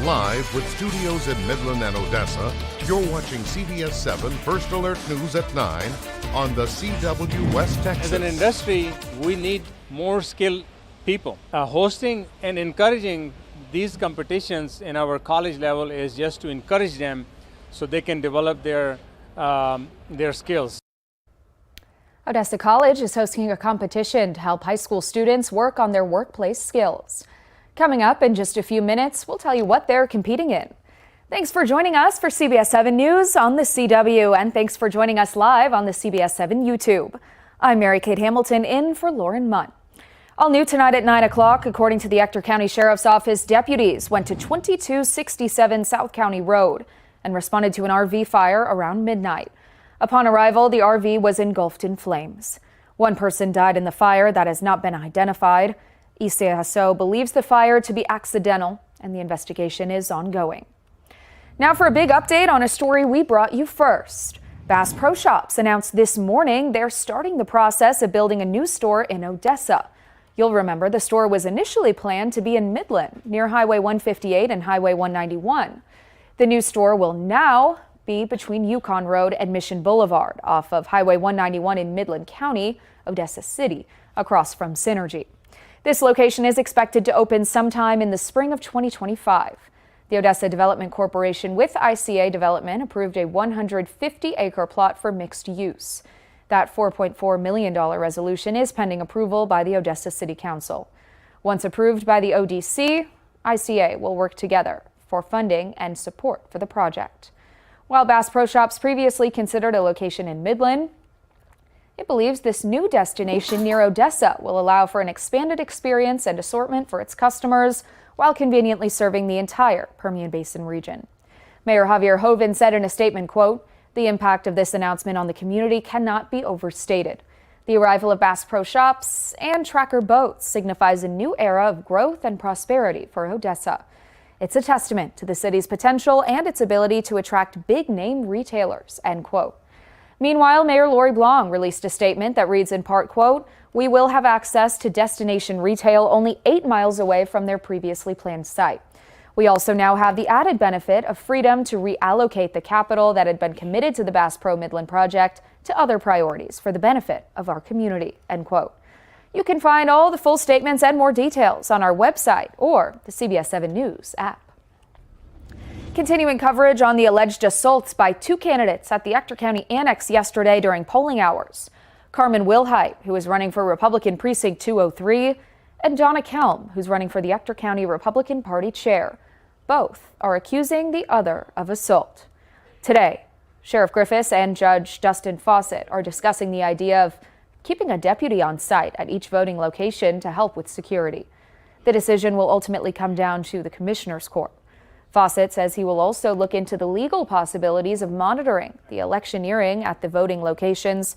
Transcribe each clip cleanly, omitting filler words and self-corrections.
Live with studios in Midland and Odessa, you're watching CBS7 First Alert News at 9 on the CW West Texas. As an industry, we need more skilled people. Hosting and encouraging these competitions in our college level is just to encourage them so they can develop their skills. Odessa College is hosting a competition to help high school students work on their workplace skills. Coming up in just a few minutes, we'll tell you what they're competing in. Thanks for joining us for CBS7 News on the CW, and thanks for joining us live on the CBS7 YouTube. I'm Mary Kate Hamilton in for Lauren Munn. All new tonight at 9 o'clock, according to the Ector County Sheriff's Office, deputies went to 2267 South County Road and responded to an RV fire around midnight. Upon arrival, the RV was engulfed in flames. One person died in the fire that has not been identified. ECSO believes the fire to be accidental, and the investigation is ongoing. Now for a big update on a story we brought you first. Bass Pro Shops announced this morning they're starting the process of building a new store in Odessa. You'll remember the store was initially planned to be in Midland, near Highway 158 and Highway 191. The new store will now be between Yukon Road and Mission Boulevard, off of Highway 191 in Midland County, Odessa City, across from Synergy. This location is expected to open sometime in the spring of 2025. The Odessa Development Corporation with ICA Development approved a 150-acre plot for mixed use. That $4.4 million resolution is pending approval by the Odessa City Council. Once approved by the ODC, ICA will work together for funding and support for the project. While Bass Pro Shops previously considered a location in Midland, it believes this new destination near Odessa will allow for an expanded experience and assortment for its customers while conveniently serving the entire Permian Basin region. Mayor Javier Hoven said in a statement, quote, "The impact of this announcement on the community cannot be overstated. The arrival of Bass Pro Shops and Tracker Boats signifies a new era of growth and prosperity for Odessa. It's a testament to the city's potential and its ability to attract big-name retailers," end quote. Meanwhile, Mayor Lori Blanc released a statement that reads in part, quote, "We will have access to destination retail only 8 miles away from their previously planned site. We also now have the added benefit of freedom to reallocate the capital that had been committed to the Bass Pro Midland project to other priorities for the benefit of our community," end quote. You can find all the full statements and more details on our website or the CBS7 News app. Continuing coverage on the alleged assaults by 2 candidates at the Ector County Annex yesterday during polling hours. Carmen Wilhite, who is running for Republican Precinct 203, and Donna Kelm, who's running for the Ector County Republican Party chair. Both are accusing the other of assault. Today, Sheriff Griffiths and Judge Dustin Fawcett are discussing the idea of keeping a deputy on site at each voting location to help with security. The decision will ultimately come down to the Commissioner's Court. Fawcett says he will also look into the legal possibilities of monitoring the electioneering at the voting locations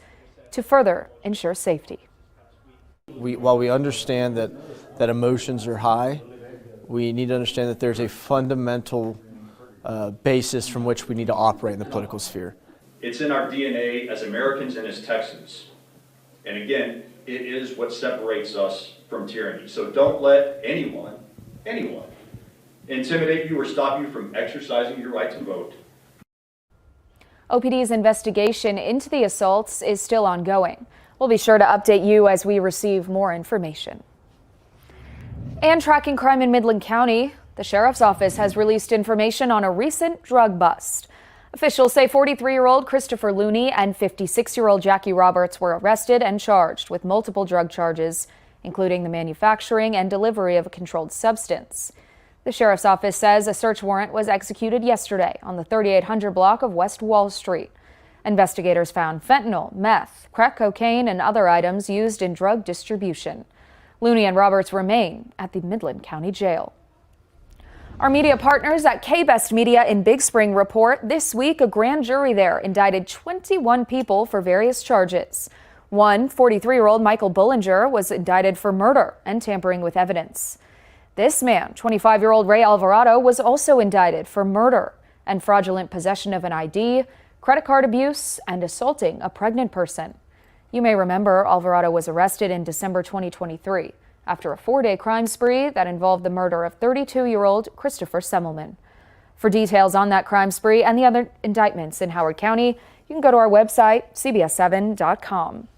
to further ensure safety. While we understand that emotions are high, we need to understand that there's a fundamental basis from which we need to operate in the political sphere. It's in our DNA as Americans and as Texans. And again, it is what separates us from tyranny. So don't let anyone intimidate you or stop you from exercising your right to vote. OPD's investigation into the assaults is still ongoing. We'll be sure to update you as we receive more information. And tracking crime in Midland County, the Sheriff's Office has released information on a recent drug bust. Officials say 43-year-old Christopher Looney and 56-year-old Jackie Roberts were arrested and charged with multiple drug charges, including the manufacturing and delivery of a controlled substance. The Sheriff's Office says a search warrant was executed yesterday on the 3800 block of West Wall Street. Investigators found fentanyl, meth, crack cocaine, and other items used in drug distribution. Looney and Roberts remain at the Midland County Jail. Our media partners at K-Best Media in Big Spring report this week a grand jury there indicted 21 people for various charges. One 43-year-old Michael Bullinger was indicted for murder and tampering with evidence. This man, 25-year-old Ray Alvarado, was also indicted for murder and fraudulent possession of an ID, credit card abuse, and assaulting a pregnant person. You may remember Alvarado was arrested in December 2023 after a 4-day crime spree that involved the murder of 32-year-old Christopher Semmelman. For details on that crime spree and the other indictments in Howard County, you can go to our website, CBS7.com.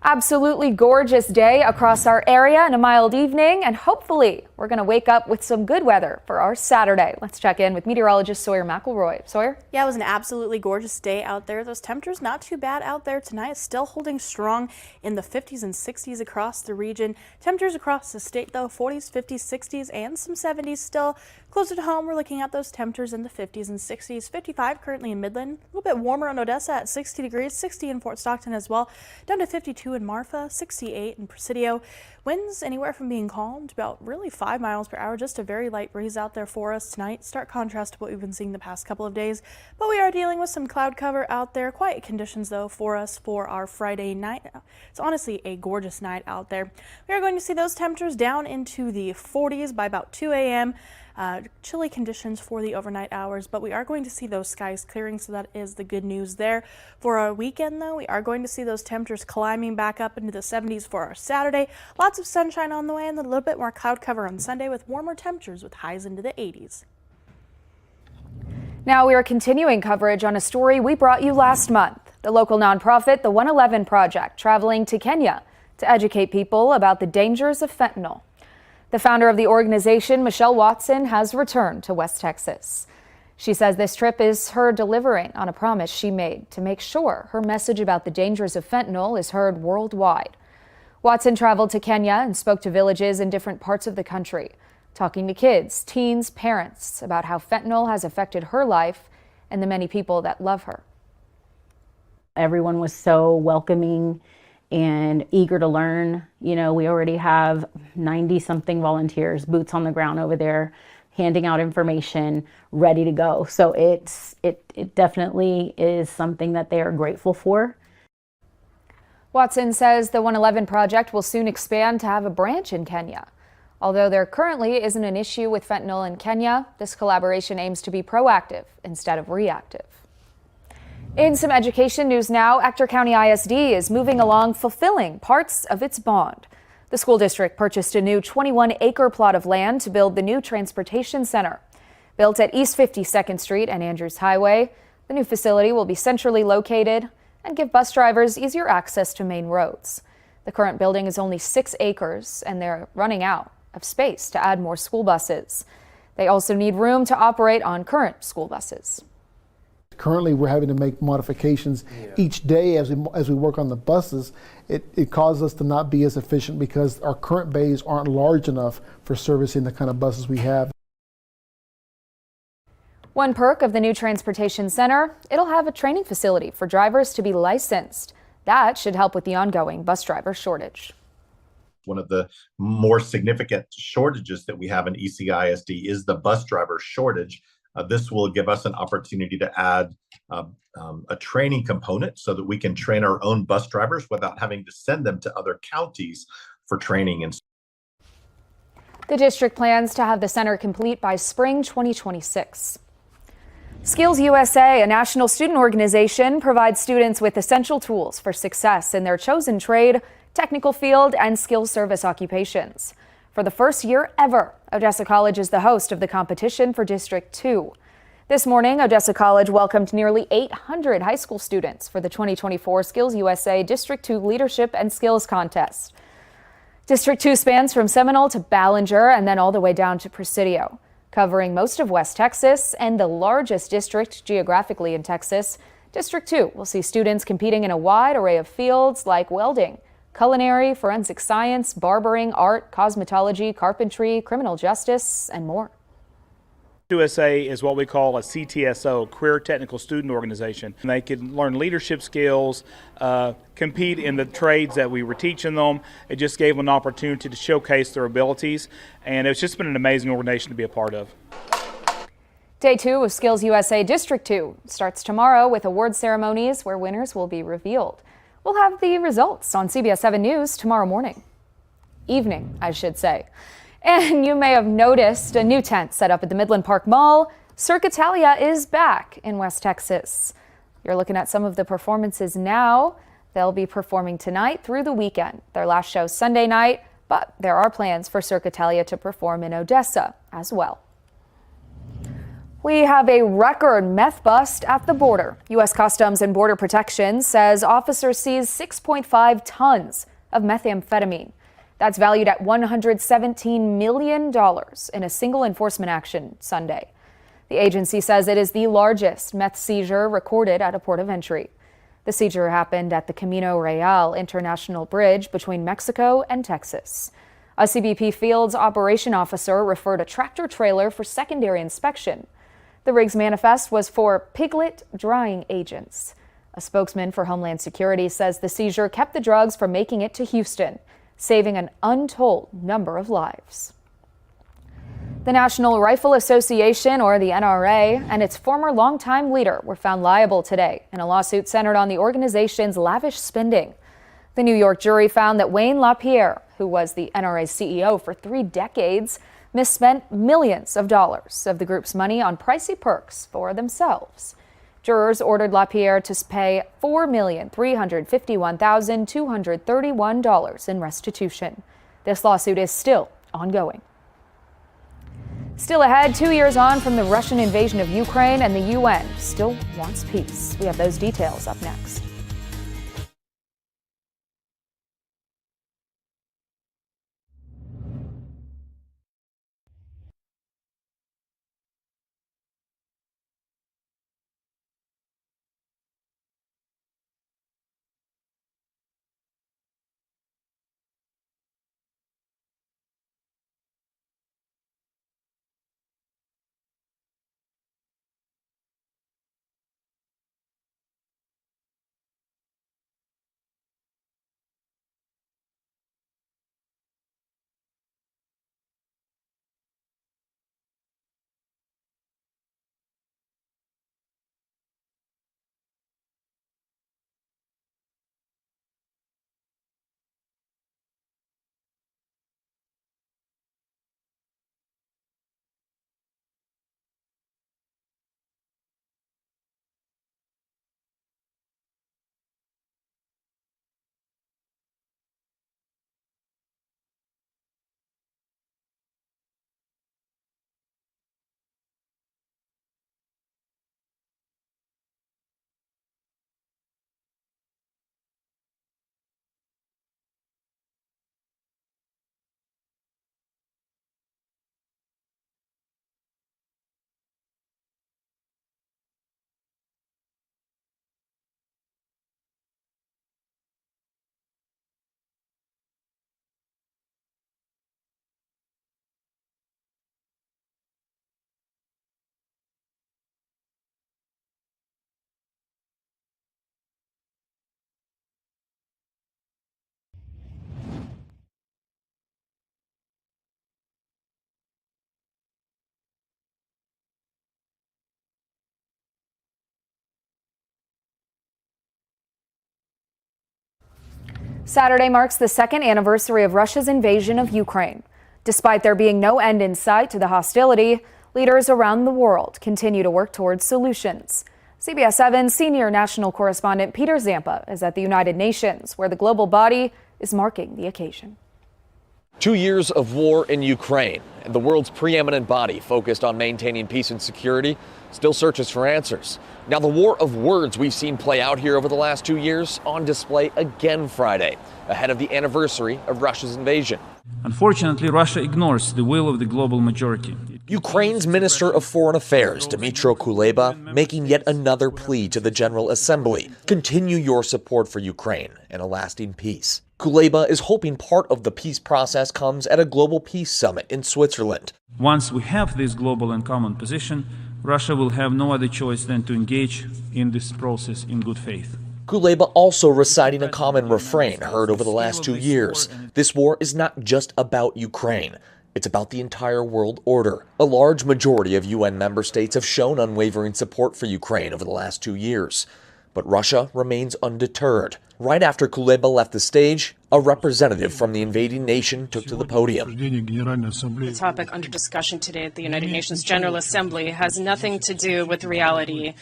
Absolutely gorgeous day across our area and a mild evening, and hopefully we're going to wake up with some good weather for our Saturday. Let's check in with meteorologist Sawyer McElroy. Sawyer? Yeah, it was an absolutely gorgeous day out there. Those temperatures not too bad out there tonight. It's still holding strong in the 50s and 60s across the region. Temperatures across the state though, 40s, 50s, 60s, and some 70s still. Closer to home, we're looking at those temperatures in the 50s and 60s. 55 currently in Midland. A little bit warmer in Odessa at 60 degrees, 60 in Fort Stockton as well. Down to 52 in Marfa, 68 in Presidio. Winds anywhere from being calm to about really 5 miles per hour. Just a very light breeze out there for us tonight. Stark contrast to what we've been seeing the past couple of days. But we are dealing with some cloud cover out there. Quiet conditions though for us for our Friday night. It's honestly a gorgeous night out there. We are going to see those temperatures down into the 40s by about 2 a.m. Chilly conditions for the overnight hours, but we are going to see those skies clearing, so that is the good news there. For our weekend, though, we are going to see those temperatures climbing back up into the 70s for our Saturday. Lots of sunshine on the way and a little bit more cloud cover on Sunday with warmer temperatures with highs into the 80s. Now we are continuing coverage on a story we brought you last month. The local nonprofit, the 111 Project, traveling to Kenya to educate people about the dangers of fentanyl. The founder of the organization, Michelle Watson, has returned to West Texas. She says this trip is her delivering on a promise she made to make sure her message about the dangers of fentanyl is heard worldwide. Watson traveled to Kenya and spoke to villages in different parts of the country, talking to kids, teens, parents about how fentanyl has affected her life and the many people that love her. Everyone was so welcoming and eager to learn. You know, we already have 90-something volunteers, boots on the ground over there, handing out information, ready to go. So it definitely is something that they are grateful for. Watson says the 111 Project will soon expand to have a branch in Kenya. Although there currently isn't an issue with fentanyl in Kenya, this collaboration aims to be proactive instead of reactive. In some education news now, Ector County ISD is moving along fulfilling parts of its bond. The school district purchased a new 21-acre plot of land to build the new transportation center. Built at East 52nd Street and Andrews Highway, the new facility will be centrally located and give bus drivers easier access to main roads. The current building is only 6 acres, and they're running out of space to add more school buses. They also need room to operate on current school buses. Currently, we're having to make modifications each day as we work on the buses. It causes us to not be as efficient because our current bays aren't large enough for servicing the kind of buses we have. One perk of the new transportation center, it'll have a training facility for drivers to be licensed. That should help with the ongoing bus driver shortage. One of the more significant shortages that we have in ECISD is the bus driver shortage. This will give us an opportunity to add a training component so that we can train our own bus drivers without having to send them to other counties for training. And the district plans to have the center complete by spring 2026. Skills USA, a national student organization, provides students with essential tools for success in their chosen trade, technical field, and skills service occupations. For the first year ever, Odessa College is the host of the competition for District 2. This morning, Odessa College welcomed nearly 800 high school students for the 2024 Skills USA District 2 Leadership and Skills Contest. District 2 spans from Seminole to Ballinger and then all the way down to Presidio, covering most of West Texas and the largest district geographically in Texas. District 2 will see students competing in a wide array of fields like welding, culinary, forensic science, barbering, art, cosmetology, carpentry, criminal justice, and more. USA is what we call a CTSO, Career Technical Student Organization. And they can learn leadership skills, compete in the trades that we were teaching them. It just gave them an opportunity to showcase their abilities, and it's just been an amazing organization to be a part of. Day 2 of Skills USA District 2 starts tomorrow with award ceremonies where winners will be revealed. We'll have the results on CBS7 News tomorrow evening, I should say. And you may have noticed a new tent set up at the Midland Park Mall. Cirque Italia is back in West Texas. You're looking at some of the performances now. They'll be performing tonight through the weekend. Their last show Sunday night, but there are plans for Cirque Italia to perform in Odessa as well. We have a record meth bust at the border. U.S. Customs and Border Protection says officers seized 6.5 tons of methamphetamine. That's valued at $117 million in a single enforcement action Sunday. The agency says it is the largest meth seizure recorded at a port of entry. The seizure happened at the Camino Real International Bridge between Mexico and Texas. A CBP Fields Operation Officer referred a tractor trailer for secondary inspection. The rig's manifest was for piglet drying agents. A spokesman for Homeland Security says the seizure kept the drugs from making it to Houston, saving an untold number of lives. The National Rifle Association, or the NRA, and its former longtime leader were found liable today in a lawsuit centered on the organization's lavish spending. The New York jury found that Wayne LaPierre, who was the NRA's CEO for 3 decades, misspent millions of dollars of the group's money on pricey perks for themselves. Jurors ordered LaPierre to pay $4,351,231 in restitution. This lawsuit is still ongoing. Still ahead, 2 years on from the Russian invasion of Ukraine, and the UN still wants peace. We have those details up next. Saturday marks the second anniversary of Russia's invasion of Ukraine. Despite there being no end in sight to the hostility, leaders around the world continue to work towards solutions. CBS7 senior national correspondent Peter Zampa is at the United Nations, where the global body is marking the occasion. 2 years of war in Ukraine, and the world's preeminent body focused on maintaining peace and security still searches for answers. Now, the war of words we've seen play out here over the last 2 years on display again Friday, ahead of the anniversary of Russia's invasion. Unfortunately, Russia ignores the will of the global majority. Ukraine's Minister of Foreign Affairs, Dmytro Kuleba, making yet another plea to the General Assembly. Continue your support for Ukraine and a lasting peace. Kuleba is hoping part of the peace process comes at a global peace summit in Switzerland. Once we have this global and common position, Russia will have no other choice than to engage in this process in good faith. Kuleba also reciting a common refrain heard over the last 2 years. This war is not just about Ukraine. It's about the entire world order. A large majority of UN member states have shown unwavering support for Ukraine over the last 2 years. But Russia remains undeterred. Right after Kuleba left the stage, a representative from the invading nation took to the podium. The topic under discussion today at the United Nations General Assembly has nothing to do with reality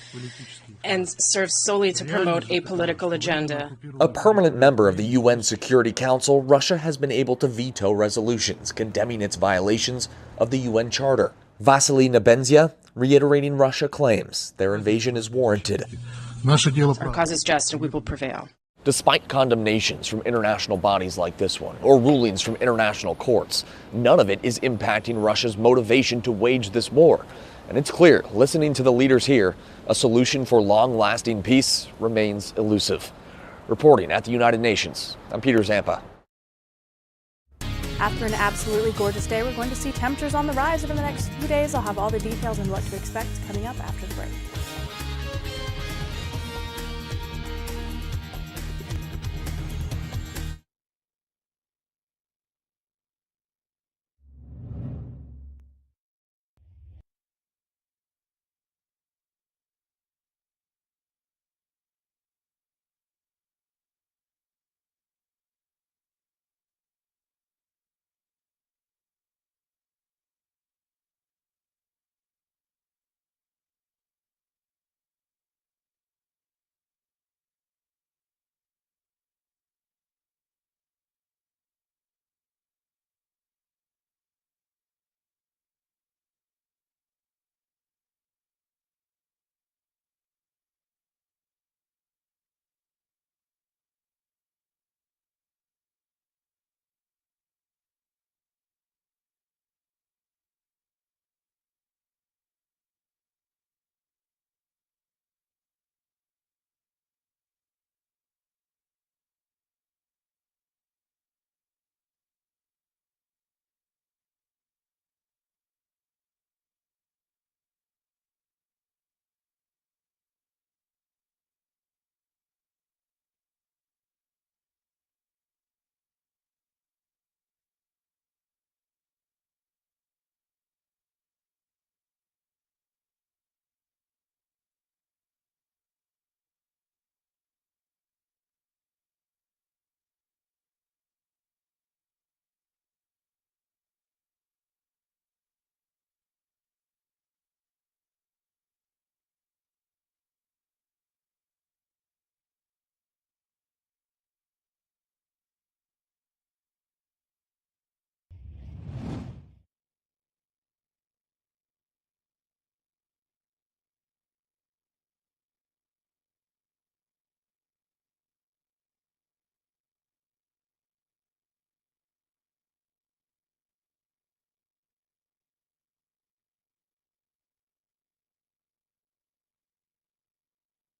and serves solely to promote a political agenda. A permanent member of the UN Security Council, Russia has been able to veto resolutions condemning its violations of the UN Charter. Vasily Nebenzia reiterating Russia claims their invasion is warranted. Our cause is just and we will prevail. Despite condemnations from international bodies like this one, or rulings from international courts, none of it is impacting Russia's motivation to wage this war. And it's clear, listening to the leaders here, a solution for long-lasting peace remains elusive. Reporting at the United Nations, I'm Peter Zampa. After an absolutely gorgeous day, we're going to see temperatures on the rise over the next few days. I'll have all the details and what to expect coming up after the break.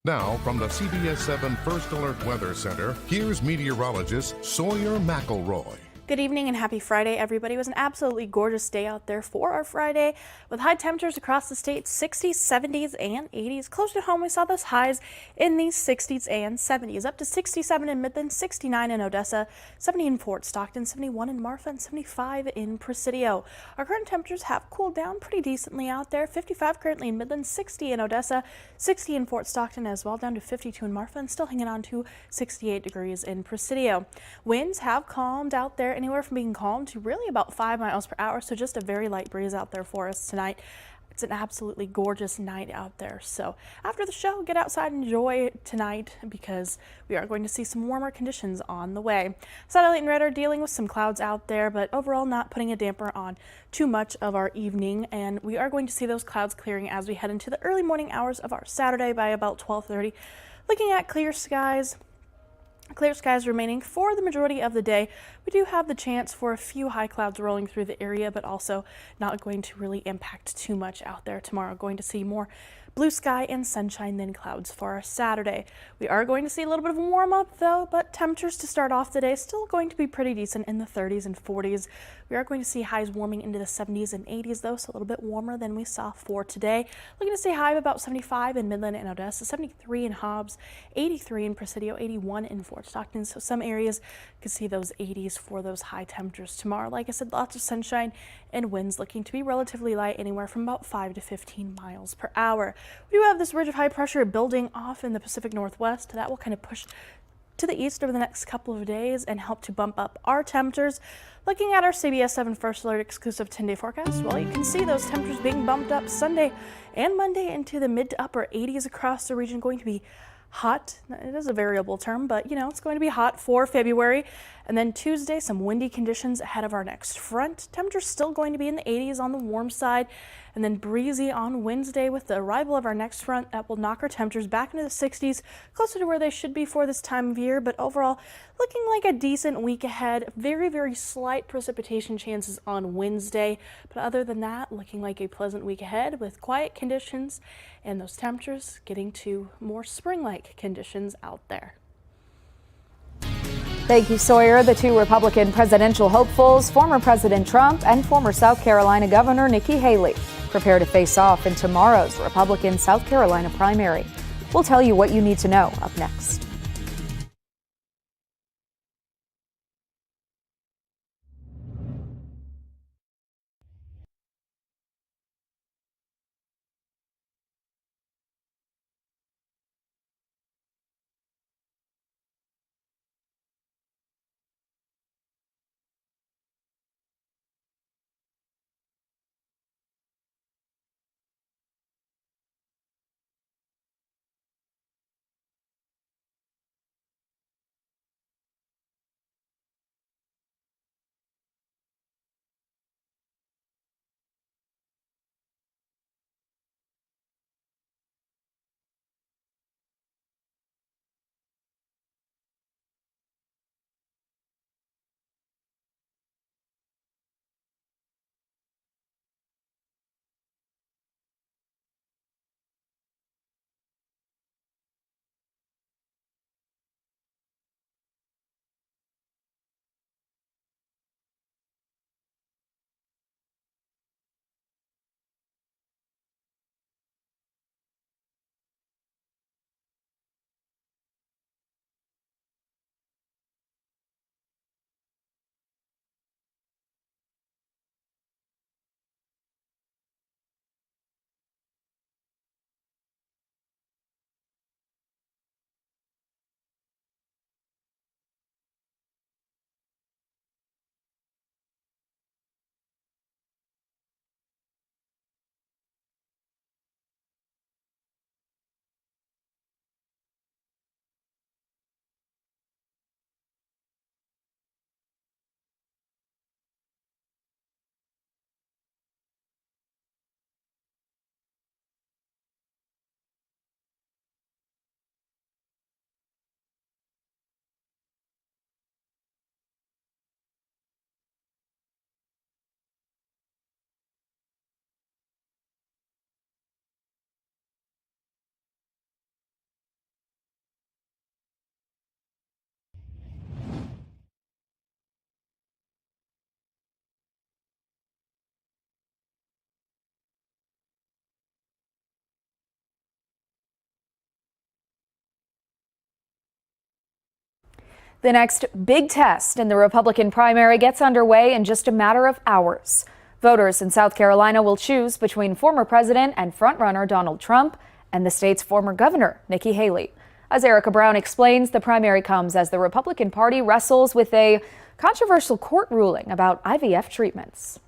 Now, from the CBS7 First Alert Weather Center, here's meteorologist Sawyer McElroy. Good evening and happy Friday, everybody. It was an absolutely gorgeous day out there for our Friday with high temperatures across the state, 60s, 70s, and 80s. Close to home, we saw those highs in the 60s and 70s, up to 67 in Midland, 69 in Odessa, 70 in Fort Stockton, 71 in Marfa, and 75 in Presidio. Our current temperatures have cooled down pretty decently out there, 55 currently in Midland, 60 in Odessa, 60 in Fort Stockton as well, down to 52 in Marfa, and still hanging on to 68 degrees in Presidio. Winds have calmed out there, anywhere from being calm to really about 5 miles per hour, so just a very light breeze out there for us tonight. It's an absolutely gorgeous night out there, so after the show, get outside and enjoy tonight because we are going to see some warmer conditions on the way. Satellite and radar dealing with some clouds out there, but overall not putting a damper on too much of our evening, and we are going to see those clouds clearing as we head into the early morning hours of our Saturday by about 12:30. Looking at clear skies. Clear skies remaining for the majority of the day. We do have the chance for a few high clouds rolling through the area, but also not going to really impact too much out there tomorrow. Going to see more blue sky and sunshine than clouds for our Saturday. We are going to see a little bit of a warm up though, but temperatures to start off the day still going to be pretty decent in the 30s and 40s. We are going to see highs warming into the 70s and 80s though, so a little bit warmer than we saw for today. Looking to see a high of about 75 in Midland and Odessa, 73 in Hobbs, 83 in Presidio, 81 in Fort Stockton. So some areas could see those 80s for those high temperatures tomorrow. Like I said, lots of sunshine and winds looking to be relatively light, anywhere from about 5 to 15 miles per hour. We do have this ridge of high pressure building off in the Pacific Northwest. That will kind of push to the east over the next couple of days and help to bump up our temperatures. Looking at our CBS7 First Alert exclusive 10-day forecast, well, you can see those temperatures being bumped up Sunday and Monday into the mid to upper 80s across the region. Going to be hot. It is a variable term, but it's going to be hot for February. And then Tuesday, some windy conditions ahead of our next front. Temperatures still going to be in the 80s on the warm side, and then breezy on Wednesday with the arrival of our next front that will knock our temperatures back into the 60s, closer to where they should be for this time of year. But overall, looking like a decent week ahead. Very, very slight precipitation chances on Wednesday. But other than that, looking like a pleasant week ahead with quiet conditions and those temperatures getting to more spring-like conditions out there. Thank you, Sawyer. The two Republican presidential hopefuls, former President Trump and former South Carolina Governor Nikki Haley, prepare to face off in tomorrow's Republican South Carolina primary. We'll tell you what you need to know up next. The next big test in the Republican primary gets underway in just a matter of hours. Voters in South Carolina will choose between former president and frontrunner Donald Trump and the state's former governor, Nikki Haley. As Erica Brown explains, the primary comes as the Republican Party wrestles with a controversial court ruling about IVF treatments.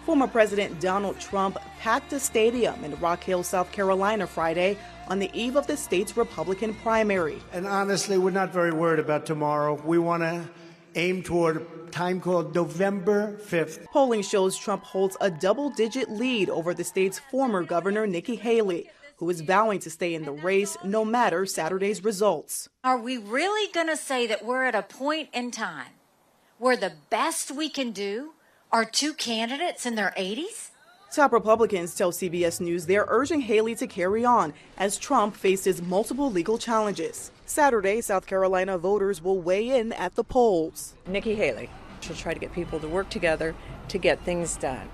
Former President Donald Trump packed a stadium in Rock Hill, South Carolina Friday on the eve of the state's Republican primary. And honestly, we're not very worried about tomorrow. We want to aim toward a time called November 5th. Polling shows Trump holds a double-digit lead over the state's former governor, Nikki Haley, who is vowing to stay in the race no matter Saturday's results. Are we really going to say that we're at a point in time where the best we can do are two candidates in their 80s? Top Republicans tell CBS News they're urging Haley to carry on as Trump faces multiple legal challenges. Saturday, South Carolina voters will weigh in at the polls. Nikki Haley, she'll try to get people to work together to get things done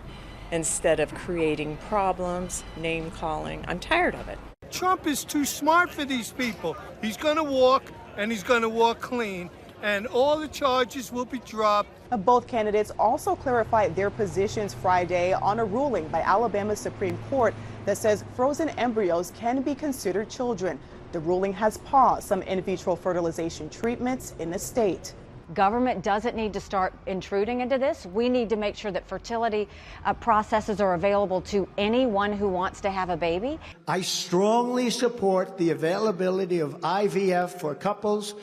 instead of creating problems, name calling. I'm tired of it. Trump is too smart for these people. He's going to walk, and he's going to walk clean. and all the charges will be dropped. Both candidates also clarified their positions Friday on a ruling by Alabama's Supreme Court that says frozen embryos can be considered children. The ruling has paused some in vitro fertilization treatments in the state. Government doesn't need to start intruding into this. We need to make sure that fertility processes are available to anyone who wants to have a baby. I strongly support the availability of IVF for couples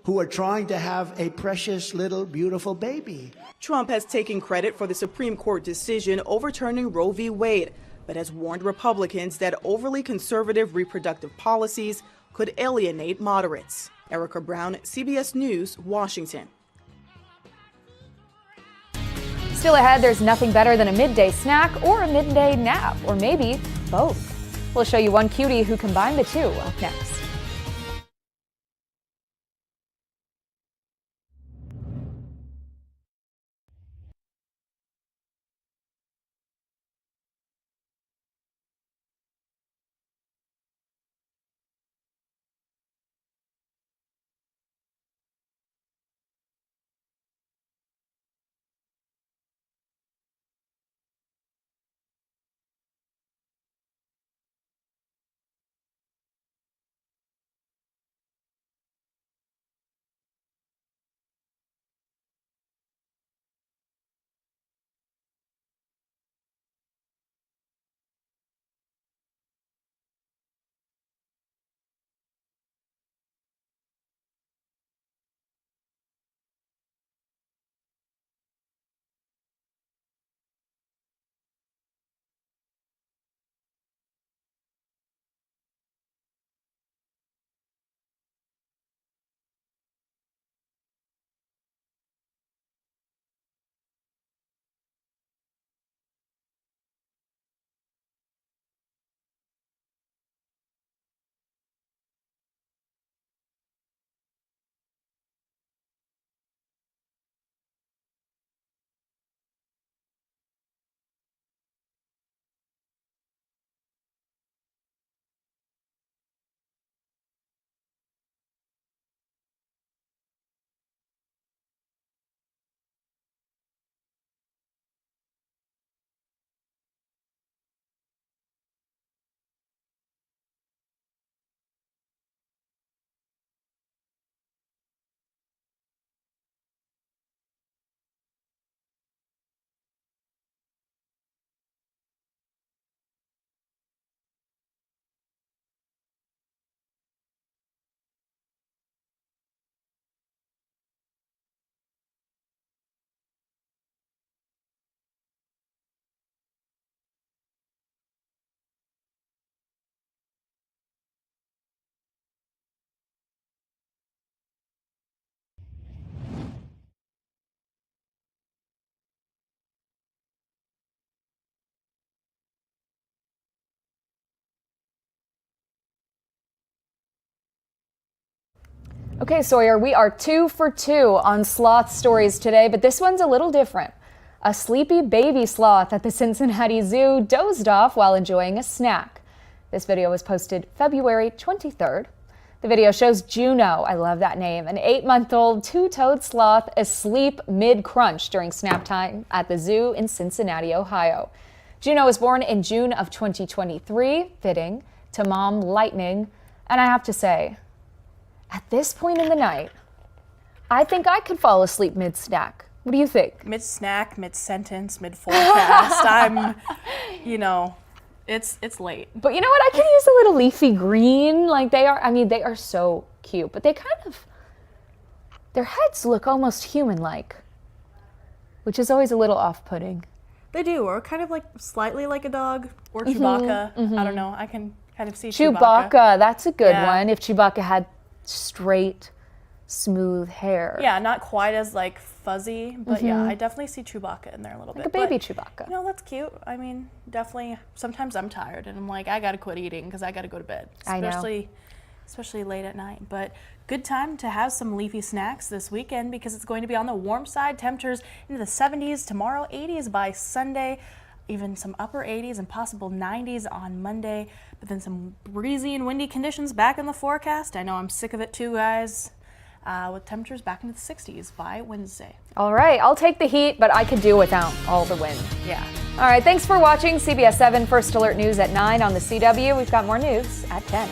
who are trying to have a precious little beautiful baby. Trump has taken credit for the Supreme Court decision overturning Roe v. Wade, but has warned Republicans that overly conservative reproductive policies could alienate moderates. Erica Brown, CBS News, Washington. Still ahead, there's nothing better than a midday snack or a midday nap, or maybe both. We'll show you one cutie who combined the two up next. Okay, Sawyer, we are 2 for 2 on sloth stories today, but this one's a little different. A sleepy baby sloth at the Cincinnati Zoo dozed off while enjoying a snack. This video was posted February 23rd. The video shows Juno, I love that name, an 8-month-old two-toed sloth asleep mid-crunch during snap time at the zoo in Cincinnati, Ohio. Juno was born in June of 2023, fitting to Mom Lightning, and I have to say, at this point in the night, I think I could fall asleep mid-snack. What do you think? Mid-snack, mid-sentence, mid-forecast. I'm, it's late. But you know what? I can use a little leafy green. Like they are so cute. But they their heads look almost human-like, which is always a little off-putting. They do, or kind of like slightly like a dog or Chewbacca. I don't know. I can kind of see Chewbacca. That's a good one. If Chewbacca had straight, smooth hair. Yeah, not quite as like fuzzy, but yeah, I definitely see Chewbacca in there a little bit. Like a baby Chewbacca. That's cute. I mean, definitely, sometimes I'm tired and I'm like, I gotta quit eating because I gotta go to bed. Especially late at night. But good time to have some leafy snacks this weekend because it's going to be on the warm side. Temperatures into the 70s tomorrow, 80s by Sunday. Even some upper 80s and possible 90s on Monday, but then some breezy and windy conditions back in the forecast. I know I'm sick of it too, guys. with temperatures back into the 60s by Wednesday. All right, I'll take the heat, but I could do without all the wind. Yeah. All right, thanks for watching CBS 7 First Alert News at 9 on the CW. We've got more news at 10.